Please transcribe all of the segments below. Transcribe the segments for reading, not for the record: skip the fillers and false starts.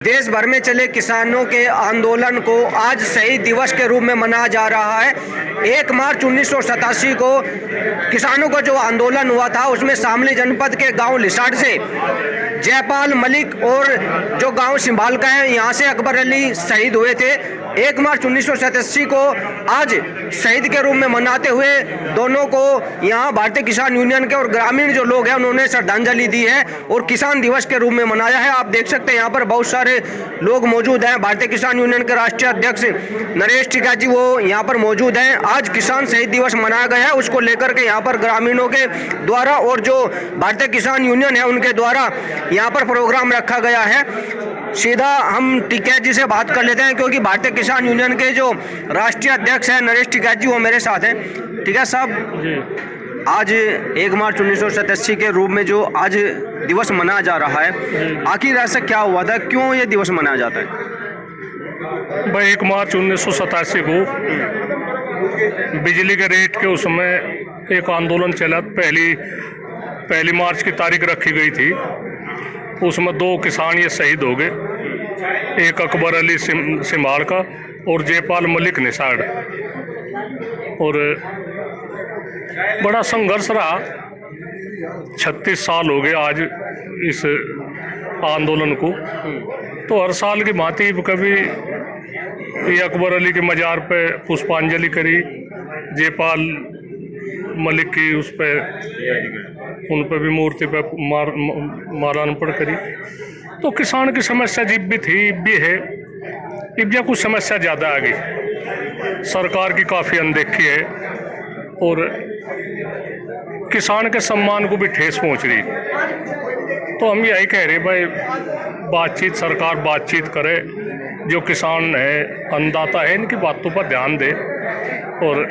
देश भर में चले किसानों के आंदोलन को आज शहीद दिवस के रूप में मनाया जा रहा है। 1 मार्च 1987 को किसानों का जो आंदोलन हुआ था उसमें शामली जनपद के गांव लिसाड़ से जयपाल मलिक और जो गांव सिंभाल का है यहां से अकबर अली शहीद हुए थे। 1 मार्च 1987 को आज शहीद के रूप में मनाते हुए दोनों को यहाँ भारतीय किसान यूनियन के और ग्रामीण जो लोग हैं उन्होंने श्रद्धांजलि दी है और किसान दिवस के रूप में मनाया है। आप देख सकते हैं यहाँ पर बहुत सारे लोग मौजूद हैं। भारतीय किसान यूनियन के राष्ट्रीय अध्यक्ष नरेश टिका जी वो यहाँ पर मौजूद हैं। आज किसान शहीद दिवस मनाया गया है, उसको लेकर के यहाँ पर ग्रामीणों के द्वारा और जो भारतीय किसान यूनियन है उनके द्वारा यहाँ पर प्रोग्राम रखा गया है। सीधा हम टिकैत जी से बात कर लेते हैं क्योंकि भारतीय किसान यूनियन के जो राष्ट्रीय अध्यक्ष हैं नरेश टिकैत जी वो मेरे साथ हैं। टिकैत साहब जी, आज 1 मार्च 1987 के रूप में जो आज दिवस मनाया जा रहा है, आखिर ऐसा क्या हुआ था, क्यों ये दिवस मनाया जाता है? भाई 1 मार्च 1987 को बिजली के रेट के उसमें एक आंदोलन चला। पहली मार्च की तारीख रखी गई थी, उसमें 2 किसान ये शहीद हो गए, एक अकबर अली सिंभाल का और जयपाल मलिक निसाड़। और बड़ा संघर्ष रहा, 36 साल हो गए आज इस आंदोलन को। तो हर साल की भांति कभी ये अकबर अली के मजार पे पुष्पांजलि करी, जयपाल मलिक की उस पे उन पे भी मूर्ति पे माल्यार्पण करी। तो किसान की समस्या जिब भी थी भी है, इब या कुछ समस्या ज़्यादा आ गई, सरकार की काफ़ी अनदेखी है और किसान के सम्मान को भी ठेस पहुंच रही। तो हम यही कह रहे भाई सरकार बातचीत करे, जो किसान है अन्नदाता है इनकी बातों पर ध्यान दे और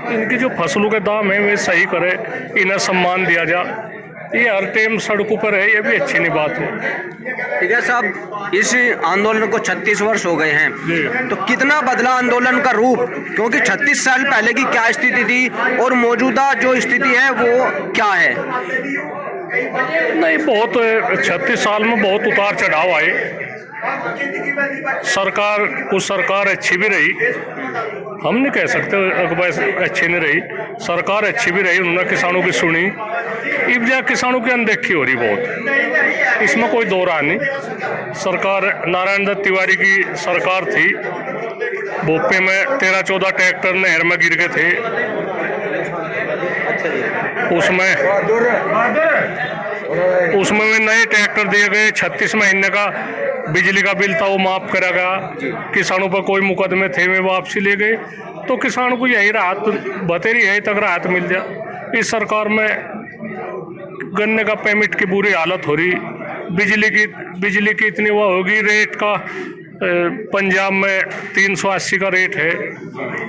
इनकी जो फसलों के दाम है वे सही करे, इन्हें सम्मान दिया जा। ये हर टाइम सड़कों पर है, ये भी अच्छी नहीं बात है। ठीक है साहब, इस आंदोलन को 36 वर्ष हो गए हैं, तो कितना बदला आंदोलन का रूप, क्योंकि 36 साल पहले की क्या स्थिति थी और मौजूदा जो स्थिति है वो क्या है? नहीं, बहुत 36 साल में बहुत उतार चढ़ाव आए। कुछ सरकार अच्छी भी रही, हम नहीं कह सकते अकबर अच्छी नहीं रही, सरकार अच्छी भी रही, उन्होंने किसानों की सुनी। इब जा किसानों की अनदेखी हो रही बहुत, इसमें कोई दो राय नहीं। सरकार नारायण दत्त तिवारी की सरकार थी, भोपे में 13-14 ट्रैक्टर नहर में गिर गए थे, उसमें भी नए ट्रैक्टर दिए गए। 36 महीने का बिजली का बिल था वो माफ करा गया, किसानों पर कोई मुकदमे थे वे वापसी ले गए। तो किसानों को यही राहत बतेरी है तक राहत मिल जाए। इस सरकार में गन्ने का पेमेंट की बुरी हालत हो रही, बिजली की इतनी वो होगी, रेट का पंजाब में 380 का रेट है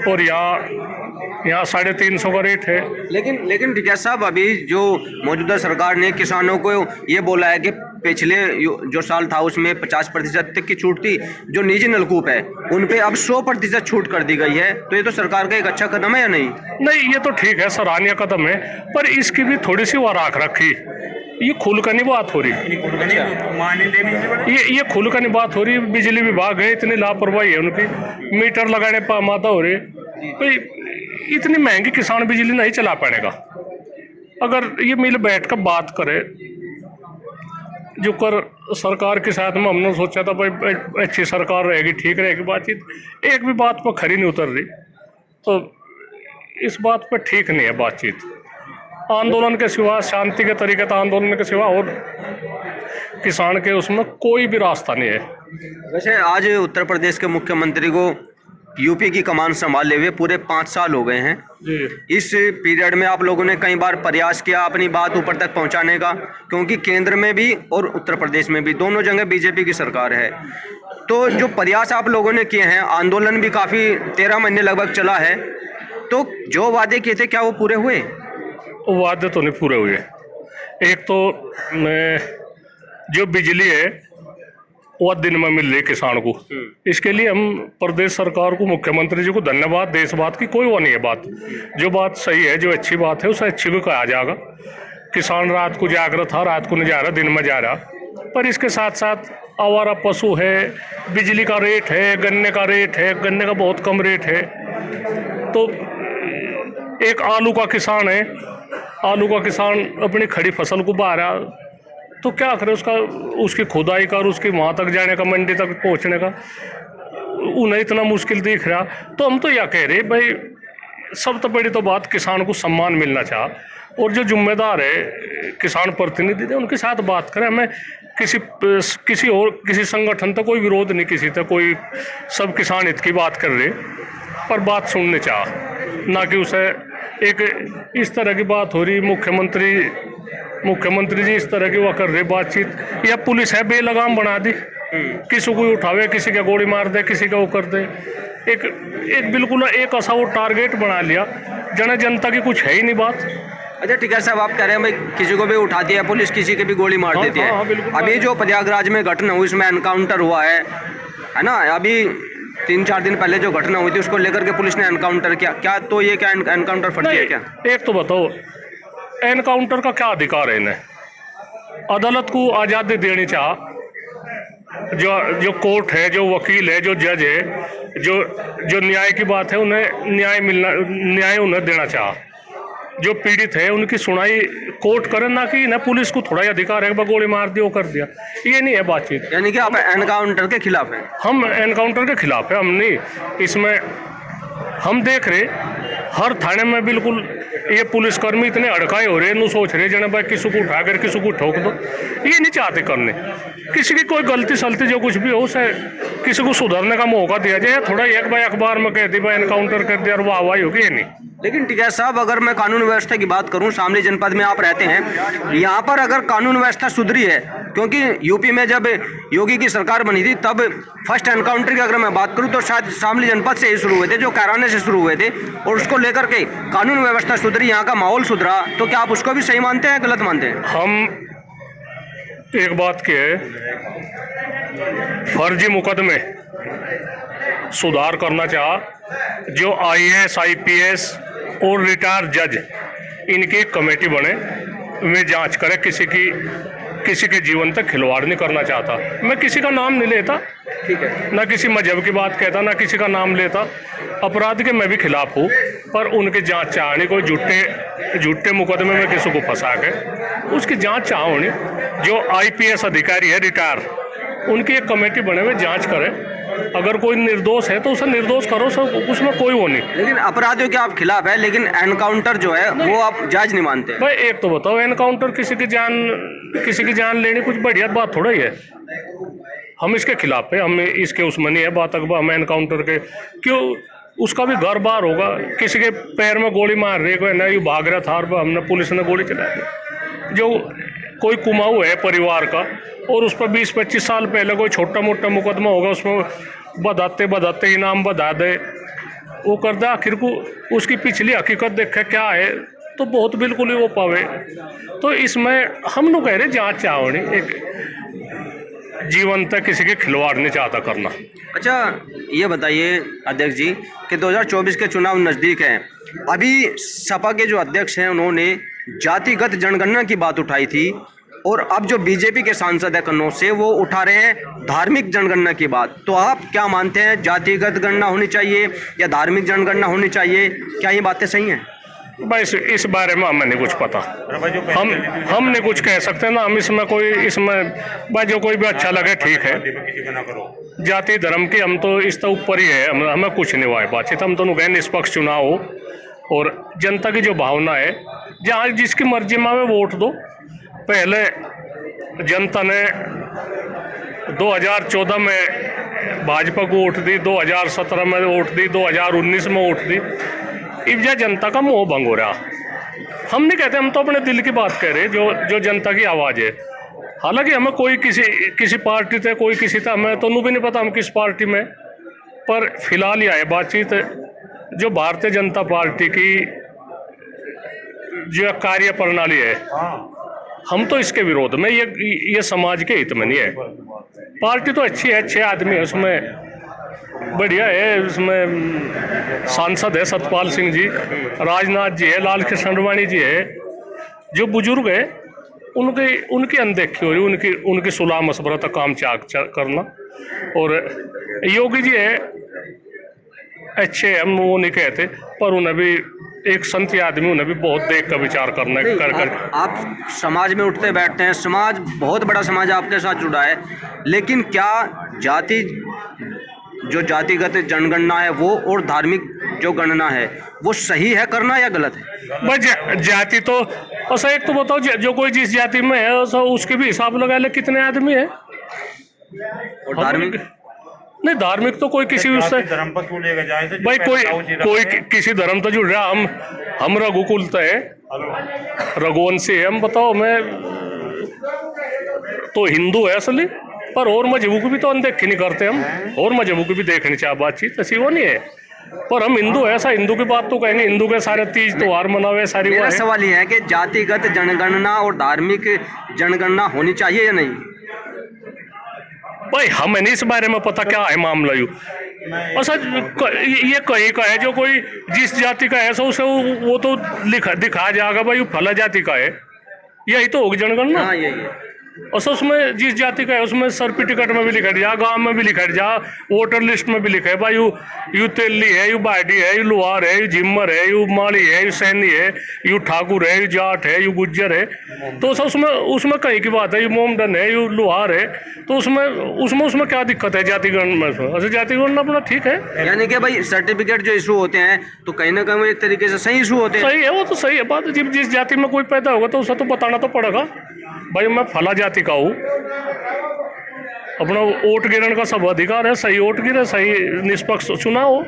और यहाँ 350 का रेट है। लेकिन टिकैत साहब, अभी जो मौजूदा सरकार ने किसानों को ये बोला है कि पिछले जो साल था उसमें 50% तक की छूट थी, जो निजी नलकूप है उन पे अब 100% छूट कर दी गई है। तो ये तो सरकार का एक अच्छा कदम है या नहीं? नहीं, ये तो ठीक है, सराहनीय कदम है, पर इसकी भी थोड़ी सी वाराख रखी। ये खुलकनी बात हो रही, ये खुलकनी बात हो रही। बिजली विभाग है, इतनी लापरवाही है उनकी, मीटर लगाने पर मादा हो रही। भाई इतनी महंगी किसान बिजली नहीं चला पाएगा। अगर ये मिल बैठ कर बात करे, जो कर सरकार के साथ में हमने सोचा था भाई अच्छी सरकार रहेगी, ठीक रहेगी, बातचीत एक भी बात पर खरी नहीं उतर रही। तो इस बात पर ठीक नहीं है बातचीत। आंदोलन के सिवा, शांति के तरीके से आंदोलन के सिवा और किसान के उसमें कोई भी रास्ता नहीं है। वैसे आज उत्तर प्रदेश के मुख्यमंत्री को यूपी की कमान संभाले हुए पूरे 5 साल हो गए हैं। इस पीरियड में आप लोगों ने कई बार प्रयास किया अपनी बात ऊपर तक पहुंचाने का, क्योंकि केंद्र में भी और उत्तर प्रदेश में भी दोनों जगह बीजेपी की सरकार है। तो जो प्रयास आप लोगों ने किए हैं, आंदोलन भी काफ़ी 13 महीने लगभग चला है, तो जो वादे किए थे क्या वो पूरे हुए? वादे तो नहीं पूरे हुए। एक तो जो बिजली है वो दिन में मिल रही किसान को, इसके लिए हम प्रदेश सरकार को, मुख्यमंत्री जी को धन्यवाद। देश बात की कोई वो नहीं है बात, जो बात सही है, जो अच्छी बात है उसे अच्छी को कहा जाएगा। किसान रात को जागृत था, रात को नहीं जा रहा, दिन में जा रहा। पर इसके साथ साथ आवारा पशु है, बिजली का रेट है, गन्ने का रेट है, गन्ने का बहुत कम रेट है। तो एक आलू का किसान है, आलू का किसान अपनी खड़ी फसल को बहा रहा, तो क्या करे, उसकी खुदाई कर, उसकी वहाँ तक जाने का, मंडी तक पहुँचने का उन्हें इतना मुश्किल दिख रहा। तो हम तो यह कह रहे भाई, सब तो बड़ी तो बात किसान को सम्मान मिलना चाह, और जो जिम्मेदार है किसान प्रतिनिधि थे उनके साथ बात करें। हमें किसी संगठन तो कोई विरोध नहीं, किसी तो कोई, सब किसान हित की बात कर रहे, पर बात सुनने चाह, ना कि उसे एक इस तरह की बात हो रही। मुख्यमंत्री जी इस तरह की वह कर रहे बातचीत, या पुलिस है बेलगाम बना दी, किसी को उठावे, किसी का गोली मार दे, किसी का वो कर दे। एक बिल्कुल एक ऐसा वो टारगेट बना लिया, जनता की कुछ है ही नहीं बात। अच्छा ठीक है साहब, आप कह रहे हैं भाई किसी को भी उठाती है पुलिस, किसी के भी गोली मार देती है। अभी जो प्रयागराज में घटना हुई, इसमें एनकाउंटर हुआ है ना, अभी 3-4 दिन पहले जो घटना हुई थी उसको लेकर के पुलिस ने एनकाउंटर किया, क्या तो ये क्या एनकाउंटर फर्जी है क्या? एक तो बताओ, एनकाउंटर का क्या अधिकार है इन्हें? अदालत को आज़ादी देनी चाह, जो कोर्ट है, जो वकील है, जो जज है, जो न्याय की बात है, उन्हें न्याय उन्हें देना चाह। जो पीड़ित है उनकी सुनाई कोर्ट करे, ना कि ना पुलिस को थोड़ा ही अधिकार है गोली मार दी, वो कर दिया। ये नहीं है बातचीत। यानी कि आप एनकाउंटर के खिलाफ हैं? हम एनकाउंटर के खिलाफ है, हम नहीं। इसमें हम देख रहे हर थाने में बिल्कुल ये पुलिसकर्मी इतने हड़काए हो रहे हैं, सोच रहे जन भाई किसी को उठाकर किसी को ठोक दो। ये नहीं चाहते करने, किसी की कोई गलती सलती जो कुछ भी हो उसे किसी को सुधरने का मौका दिया जाए। थोड़ा एक भाई अखबार में कह दी भाई एनकाउंटर कर दिया और वाहवाही होगी, ये नहीं। लेकिन टिकैत साहब, अगर मैं कानून व्यवस्था की बात करूं, शामली जनपद में आप रहते हैं, यहाँ पर अगर कानून व्यवस्था सुधरी है, क्योंकि यूपी में जब योगी की सरकार बनी थी तब फर्स्ट एनकाउंटर की अगर मैं बात करूं तो शायद शामली जनपद से ही शुरू हुए थे, जो कैराने से शुरू हुए थे, और उसको लेकर के कानून व्यवस्था सुधरी, यहाँ का माहौल सुधरा। तो क्या आप उसको भी सही मानते हैं, गलत मानते हैं? हम एक बात की है, फर्जी मुकदमे सुधार करना चाह, जो IAS IPS और रिटायर्ड जज, इनकी एक कमेटी बने, वे जांच करे, किसी के जीवन तक खिलवाड़ नहीं करना चाहता। मैं किसी का नाम नहीं लेता, ठीक है, ना किसी मजहब की बात कहता, ना किसी का नाम लेता। अपराध के मैं भी खिलाफ हूँ, पर उनकी जांच चाहनी, कोई झूठे मुकदमे में किसी को फंसा के उसकी जांच चाह होनी। जो IPS अधिकारी है रिटायर, उनकी एक कमेटी बने हुए जांच करे, अगर कोई निर्दोष है तो उसे निर्दोष करो, सब उसमें कोई वो नहीं। लेकिन अपराधियों के आप खिलाफ है, लेकिन एनकाउंटर जो है वो आप जायज नहीं मानते? भाई एक तो बताओ, एनकाउंटर किसी की जान लेनी कुछ बढ़िया बात थोड़ा ही है। हम इसके खिलाफ है, हम इसके उसमें नहीं है बात। अकबर हम एनकाउंटर के क्यों, उसका भी घर बार होगा, किसी के पैर में गोली मार रही, कोई नहीं भाग रहा था और हमने पुलिस ने गोली चला दी। जो कोई कुमाऊ है परिवार का और उस पर 20-25 साल पहले कोई छोटा मोटा मुकदमा होगा, उसमें बधाते इनाम बधा दे, वो कर दे, आखिर को उसकी पिछली हकीकत देखे क्या है तो बहुत बिल्कुल ही वो पावे। तो इसमें हम लोग कह रहे जांच चाहोनी, एक जीवन तक किसी के खिलवाड़ नहीं चाहता करना। अच्छा ये बताइए अध्यक्ष जी कि 2024 के चुनाव नज़दीक हैं, अभी सपा के जो अध्यक्ष हैं उन्होंने जातिगत जनगणना की बात उठाई थी, और अब जो बीजेपी के सांसद है कन्नौज से वो उठा रहे हैं धार्मिक जनगणना की बात। तो आप क्या मानते हैं, जातिगत गणना होनी चाहिए या धार्मिक जनगणना होनी चाहिए? क्या ये बातें सही हैं? भाई इस बारे में हमें नहीं कुछ पता, हम नहीं कुछ कह सकते ना। हम इसमें भाई जो कोई भी अच्छा लगे ठीक है। जाति धर्म की हम तो इससे ऊपर ही है, हमें कुछ नहीं हुआ है बातचीत। हम तो गए निष्पक्ष चुनाव हो और जनता की जो भावना है, जहाँ जिसकी मर्जी में वोट दो। पहले जनता ने 2014 में भाजपा को वोट दी, 2017 में वोट दी, 2019 में वोट दी। इब जनता का मोह भंग हो रहा। हम नहीं कहते, हम तो अपने दिल की बात कह रहे, जो जनता की आवाज़ है। हालांकि हमें कोई किसी पार्टी थे, कोई किसी था, हमें तो भी नहीं पता हम किस पार्टी में। पर फिलहाल यह है बातचीत, जो भारतीय जनता पार्टी की जो कार्य प्रणाली है, हम तो इसके विरोध में, ये समाज के हित में नहीं है। पार्टी तो अच्छी है, अच्छे आदमी है, उसमें बढ़िया है। उसमें सांसद है सतपाल सिंह जी, राजनाथ जी है, लाल कृष्ण आडवाणी जी है, जो बुजुर्ग है, उनकी अनदेखी हो रही, उनकी सुलह मशवरा तक काम करना। और योगी जी है अच्छे, हम वो नहीं कहते, पर उन्हें भी एक संत आदमी, उन्हें भी बहुत देख कर विचार करना कर आप समाज में उठते बैठते हैं, समाज बहुत बड़ा समाज आपके साथ जुड़ा है, लेकिन क्या जातिगत जनगणना है वो और धार्मिक जो गणना है वो सही है करना या गलत है? भाई जाति तो ऐसा, एक तो बताओ जो कोई जिस जाति में है उसके भी हिसाब लगा ले कितने आदमी है। और धार्मिक नहीं, धार्मिक तो कोई किसी उससे धर्म पर क्यों लेकर जाए भाई, कोई किसी धर्म तो जुड़ रहा। हम रघुकुल है, रघुवंशी है, हम बताओ, मैं तो हिंदू है असली, पर और मजहबों की भी तो अनदेखी नहीं करते हम, और मजहबों की भी देखनी चाहिए बातचीत, ऐसी वो नहीं है। पर हम हिंदू है, ऐसा हिंदू की बात तो कहेंगे, हिंदू के सारे तीज त्योहार मनावे सारी। मेरा सवाल ये है कि जातिगत जनगणना और धार्मिक जनगणना होनी चाहिए या नहीं? भाई हमें नहीं इस बारे में पता क्या है मामला। यू अच्छा, ये कहीं का है, जो कोई जिस जाति का है सो उसे वो तो दिखाया जाएगा भाई वो फला जाति का है, यही तो होगी जनगणना। हाँ, यही है। और उसमें जिस जाति का है उसमें सर्टिफिकेट में भी लिखा जा, गांव में भी लिखा जा, वोटर लिस्ट में भी लिखा है भाई यू तेली है, यू बाडी है, यू लुहार है, यू झिम्मर है, यू माली है, यू सैनी है, यू ठाकुर है, यू जाट है, यू गुज्जर है। तो उसमें कहीं की बात है, यू मोमडन है, यू लुहार है, तो उसमें क्या दिक्कत है जाति गणना में? अच्छा, जाति गणना अपना ठीक है, यानी कि भाई सर्टिफिकेट जो इशू होते हैं तो कहीं ना कहीं एक तरीके से सही इशू होते हैं। सही है, वो तो सही है बात। जब जिस जाति में कोई पैदा होगा तो उसे तो बताना तो पड़ेगा भाई मैं फला जाति का हूँ। अपना वोट गिरने का सब अधिकार है, सही वोट गिरे, सही निष्पक्ष चुनाव हो।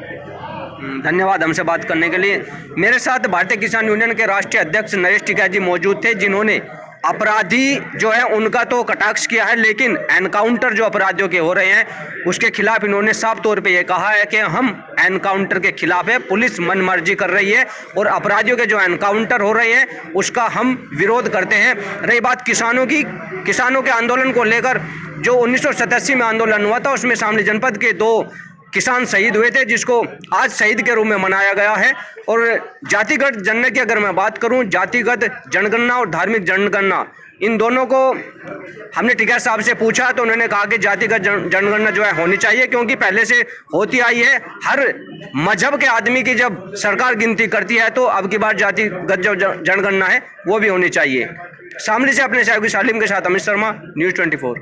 धन्यवाद हमसे बात करने के लिए। मेरे साथ भारतीय किसान यूनियन के राष्ट्रीय अध्यक्ष नरेश टिकैत जी मौजूद थे, जिन्होंने अपराधी जो है उनका तो कटाक्ष किया है, लेकिन एनकाउंटर जो अपराधियों के हो रहे हैं उसके खिलाफ इन्होंने साफ तौर पे ये कहा है कि हम एनकाउंटर के खिलाफ है, पुलिस मनमर्जी कर रही है और अपराधियों के जो एनकाउंटर हो रहे हैं उसका हम विरोध करते हैं। रही बात किसानों की, किसानों के आंदोलन को लेकर जो 1987 में आंदोलन हुआ था उसमें शामली जनपद के 2 किसान शहीद हुए थे, जिसको आज शहीद के रूप में मनाया गया है। और जातिगत जनगणना की अगर मैं बात करूं, जातिगत जनगणना और धार्मिक जनगणना, इन दोनों को हमने टिकैत साहब से पूछा तो उन्होंने कहा कि जातिगत जनगणना जो है होनी चाहिए, क्योंकि पहले से होती आई है। हर मजहब के आदमी की जब सरकार गिनती करती है तो अब की बार जातिगत जो जनगणना है वो भी होनी चाहिए। शामली से अपने सहयोगी सालिम के साथ अमित शर्मा, न्यूज़ 24।